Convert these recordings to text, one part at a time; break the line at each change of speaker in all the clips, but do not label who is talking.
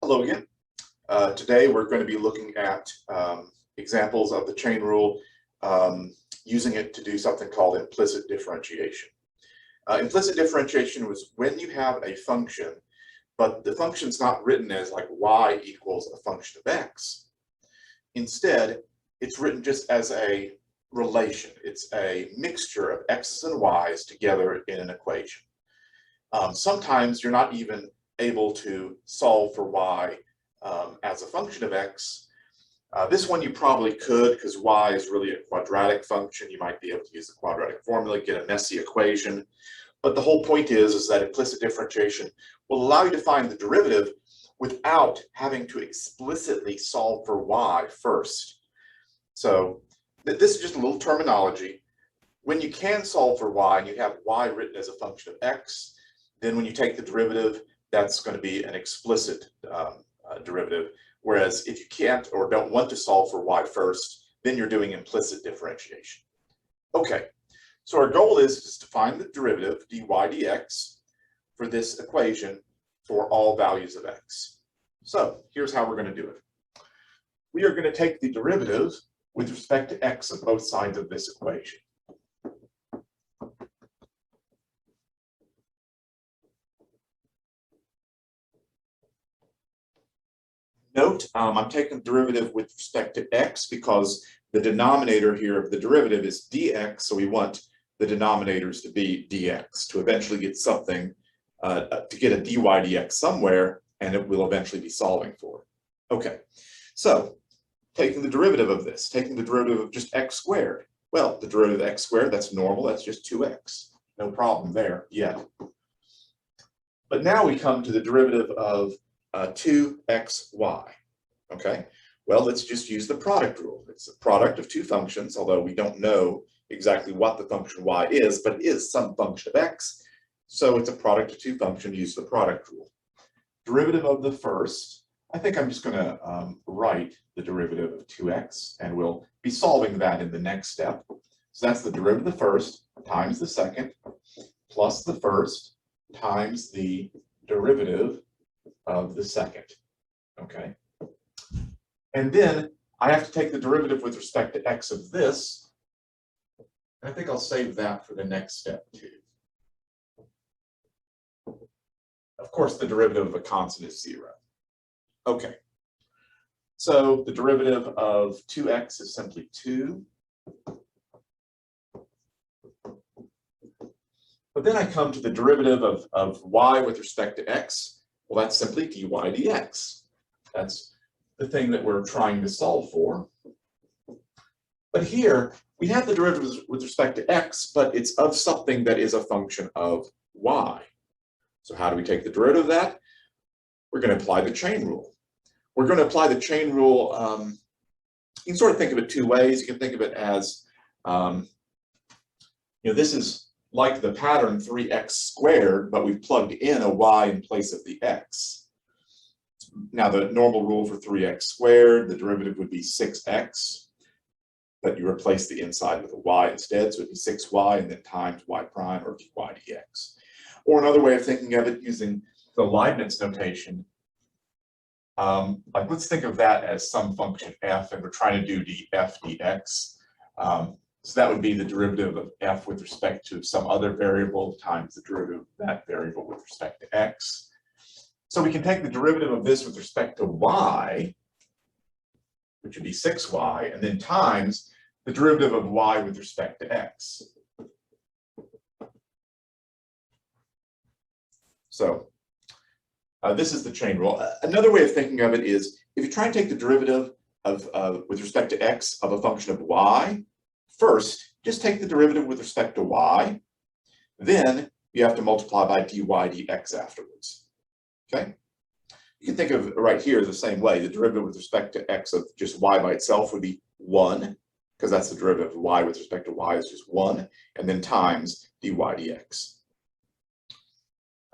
Hello again. Today we're going to be looking at examples of the chain rule, using it to do something called implicit differentiation. Implicit differentiation was when you have a function, but the function's not written as like y equals a function of x. Instead, it's written just as a relation. It's a mixture of x's and y's together in an equation. Sometimes you're not even able to solve for y as a function of x. This one you probably could, because y is really a quadratic function. You might be able to use the quadratic formula, get a messy equation. But the whole point is that implicit differentiation will allow you to find the derivative without having to explicitly solve for y first. So this is just a little terminology. When you can solve for y and you have y written as a function of x, then when you take the derivative, that's going to be an explicit derivative. Whereas if you can't or don't want to solve for y first, then you're doing implicit differentiation. Okay, so our goal is to find the derivative dy dx for this equation for all values of x. So here's how we're going to do it. We are going to take the derivative with respect to x of both sides of this equation. Note, I'm taking the derivative with respect to x because the denominator here of the derivative is dx, so we want the denominators to be dx to eventually get something, to get a dy dx somewhere, and it will eventually be solving for it. Okay, so taking the derivative of this, taking the derivative of just x squared. Well, the derivative of x squared, that's normal, that's just 2x. No problem there yet. But now we come to the derivative of 2xy. Okay, well, let's just use the product rule. It's a product of two functions, although we don't know exactly what the function y is, but it is some function of x. So it's a product of two functions, use the product rule. Derivative of the first, I think I'm just going to write the derivative of 2x, and we'll be solving that in the next step. So that's the derivative of the first times the second plus the first times the derivative of the second. Okay, and then I have to take the derivative with respect to x of this. I think I'll save that for the next step too. Of course, the derivative of a constant is 0. Okay, so the derivative of 2x is simply 2. But then I come to the derivative of y with respect to x. Well, that's simply dy dx. That's the thing that we're trying to solve for. But here, we have the derivative with respect to x, but it's of something that is a function of y. So how do we take the derivative of that? We're going to apply the chain rule. We're going to apply the chain rule, you can sort of think of it two ways. You can think of it as, this is like the pattern 3x squared, but we've plugged in a y in place of the x. Now the normal rule for 3x squared, the derivative would be 6x, but you replace the inside with a y instead, so it'd be 6y and then times y prime or dy dx. Or another way of thinking of it using the Leibniz notation, like let's think of that as some function f, and we're trying to do df dx. So that would be the derivative of f with respect to some other variable times the derivative of that variable with respect to x. So we can take the derivative of this with respect to y, which would be 6y, and then times the derivative of y with respect to x. So this is the chain rule. Another way of thinking of it is if you try and take the derivative of with respect to x of a function of y, first, just take the derivative with respect to y, then you have to multiply by dy dx afterwards. Okay? You can think of right here the same way. The derivative with respect to x of just y by itself would be 1, because that's the derivative of y with respect to y is just 1, and then times dy dx.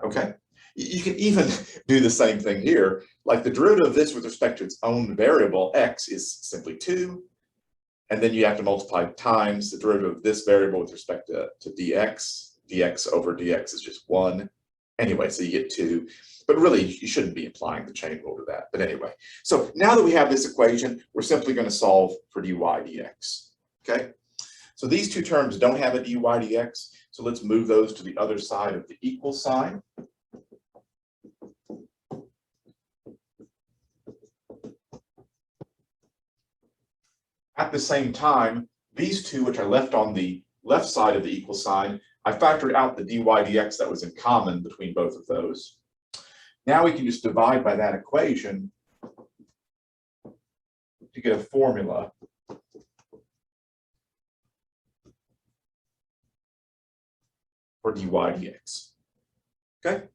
Okay? You can even do the same thing here. Like the derivative of this with respect to its own variable, x, is simply 2. And then you have to multiply times the derivative of this variable with respect to dx. Dx over dx is just 1. Anyway, so you get 2, but really you shouldn't be applying the chain rule to that. But anyway, so now that we have this equation, we're simply going to solve for dy dx. Okay, so these two terms don't have a dy dx, so let's move those to the other side of the equal sign. At the same time, these two, which I left on the left side of the equal sign, I factored out the dy dx that was in common between both of those. Now we can just divide by that equation to get a formula for dy dx. Okay?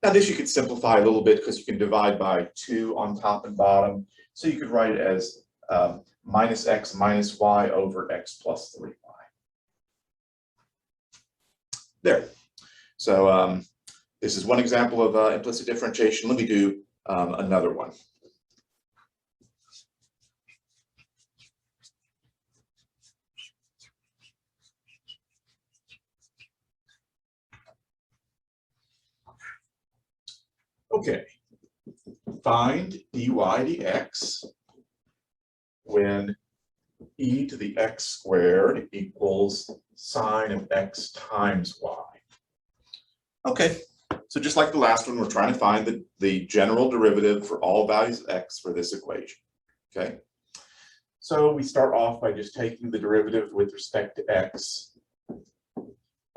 Now this you could simplify a little bit because you can divide by 2 on top and bottom. So you could write it as minus x minus y over x plus 3y. There. So this is one example of implicit differentiation. Let me do another one. Okay. Find dy dx when e to the x squared equals sine of x times y. Okay, so just like the last one, we're trying to find the general derivative for all values of x for this equation. Okay, so we start off by just taking the derivative with respect to x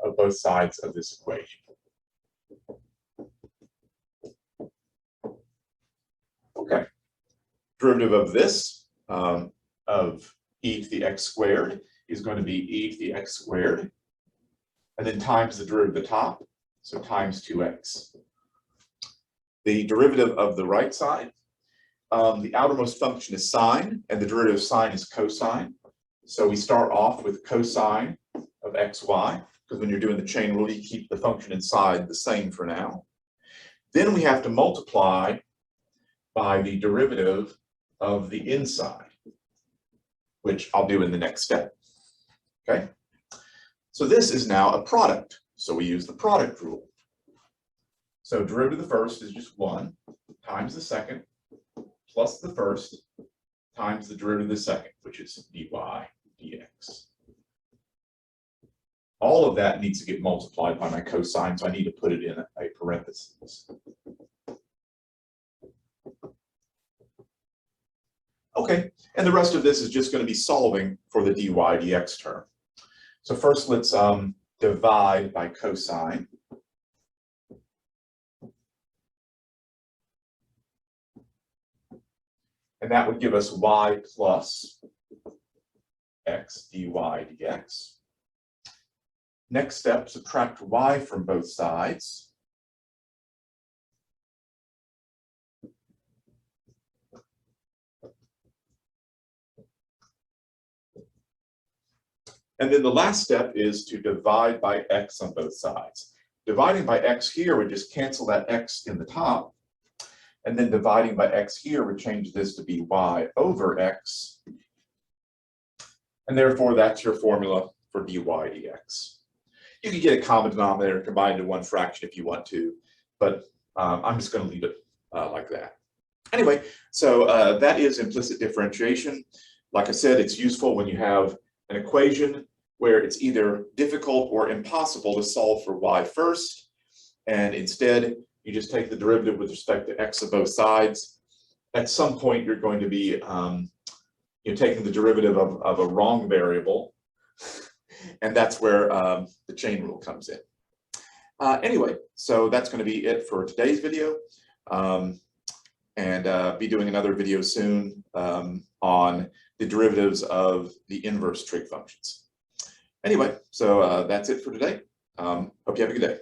of both sides of this equation. Okay, derivative of this, of e to the x squared, is going to be e to the x squared, and then times the derivative of the top, so times 2x. The derivative of the right side, the outermost function is sine, and the derivative of sine is cosine. So we start off with cosine of xy, because when you're doing the chain rule, you keep the function inside the same for now. Then we have to multiply by the derivative of the inside, which I'll do in the next step. Okay? So this is now a product. So we use the product rule. So derivative of the first is just 1 times the second plus the first times the derivative of the second, which is dy dx. All of that needs to get multiplied by my cosine, so I need to put it in a parenthesis. Okay, and the rest of this is just going to be solving for the dy dx term. So first let's divide by cosine. And that would give us y plus x dy dx. Next step, subtract y from both sides. And then the last step is to divide by x on both sides. Dividing by x here would just cancel that x in the top. And then dividing by x here would change this to be y over x. And therefore, that's your formula for dy dx. You can get a common denominator combined into one fraction if you want to, but I'm just going to leave it like that. Anyway, so that is implicit differentiation. Like I said, it's useful when you have an equation where it's either difficult or impossible to solve for y first, and instead you just take the derivative with respect to x of both sides. At some point you're going to be taking the derivative of a wrong variable, and that's where the chain rule comes in. Anyway, so that's going to be it for today's video, and be doing another video soon on the derivatives of the inverse trig functions. Anyway, so that's it for today. Hope you have a good day.